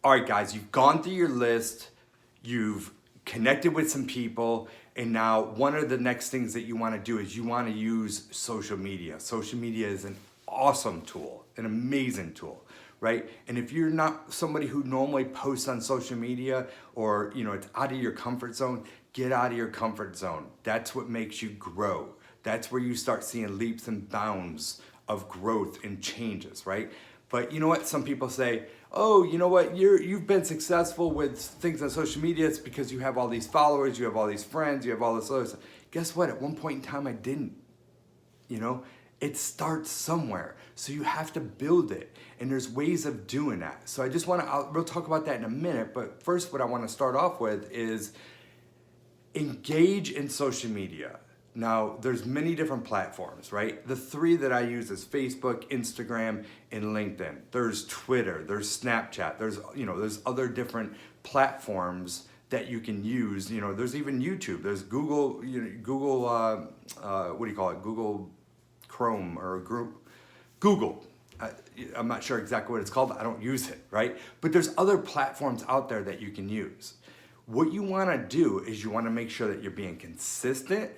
all right, guys, you've gone through your list, you've connected with some people, and now one of the next things that you want to do is you want to use social media. Social media is an awesome tool, an amazing tool, right? And if you're not somebody who normally posts on social media, or it's out of your comfort zone, get out of your comfort zone. That's what makes you grow. That's where you start seeing leaps and bounds of growth and changes, right? But you know what? Some people say, oh, you know what? You've been successful with things on social media. It's because you have all these followers, you have all these friends, you have all this other stuff. Guess what? At one point in time, I didn't. It starts somewhere. So you have to build it. And there's ways of doing that. So we'll talk about that in a minute. But first, what I want to start off with is engage in social media. Now, there's many different platforms, right? The three that I use is Facebook, Instagram, and LinkedIn. There's Twitter, there's Snapchat, there's other different platforms that you can use. There's even YouTube. There's Google, what do you call it? Google Chrome or Google. I'm not sure exactly what it's called. I don't use it, right? But there's other platforms out there that you can use. What you want to do is you want to make sure that you're being consistent.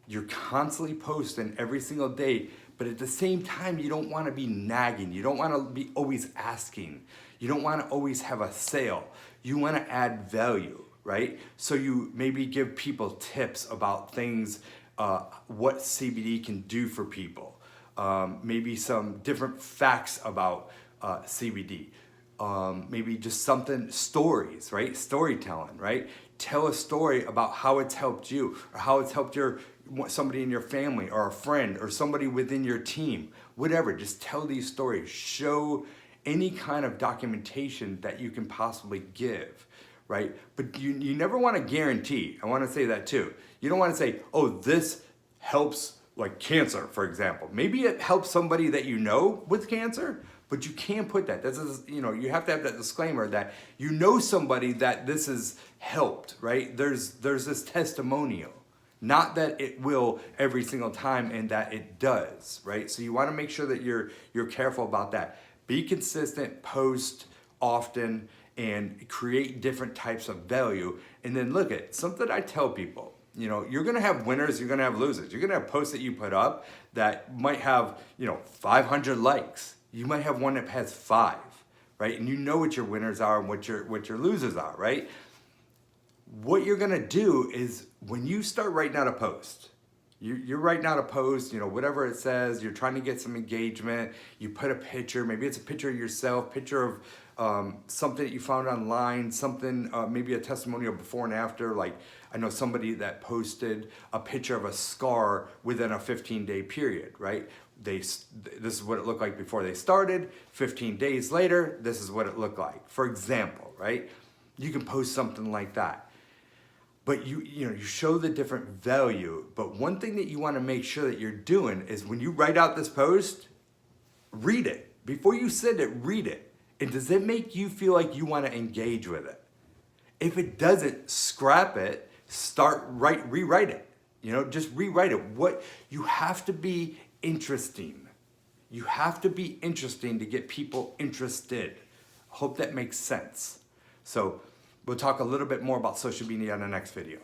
You're constantly posting every single day, but at the same time, you don't want to be nagging. You don't want to be always asking. You don't want to always have a sale. You want to add value, right? So you maybe give people tips about things, what CBD can do for people. Maybe some different facts about CBD. Maybe just stories, right? Storytelling, right? Tell a story about how it's helped you, or how it's helped somebody in your family, or a friend, or somebody within your team. Whatever, just tell these stories. Show any kind of documentation that you can possibly give, right? But you never want to guarantee. I want to say that too. You don't want to say, oh, this helps like cancer, for example. Maybe it helps somebody that you know with cancer, but you can't put that. This is, you have to have that disclaimer that somebody that this has helped, right? There's this testimonial. Not that it will every single time, and that it does, right? So you want to make sure that you're careful about that. Be consistent, post often, and create different types of value. And then look at something I tell people. You're going to have winners, you're going to have losers. You're going to have posts that you put up that might have, 500 likes. You might have one that has 5, right? And you know what your winners are and what your losers are, right? What you're going to do is when you start writing out a post, you're writing out a post, whatever it says, you're trying to get some engagement, you put a picture, maybe it's a picture of yourself, picture of something that you found online, something, maybe a testimonial before and after. Like I know somebody that posted a picture of a scar within a 15-day period, right? This is what it looked like before they started. 15 days later, this is what it looked like. For example, right? You can post something like that. But you show the different value. But one thing that you want to make sure that you're doing is when you write out this post, read it. Before you send it, read it. And does it make you feel like you want to engage with it? If it doesn't, scrap it, rewrite it. Just rewrite it. You have to be interesting. You have to be interesting to get people interested. Hope that makes sense. So we'll talk a little bit more about social media in the next video.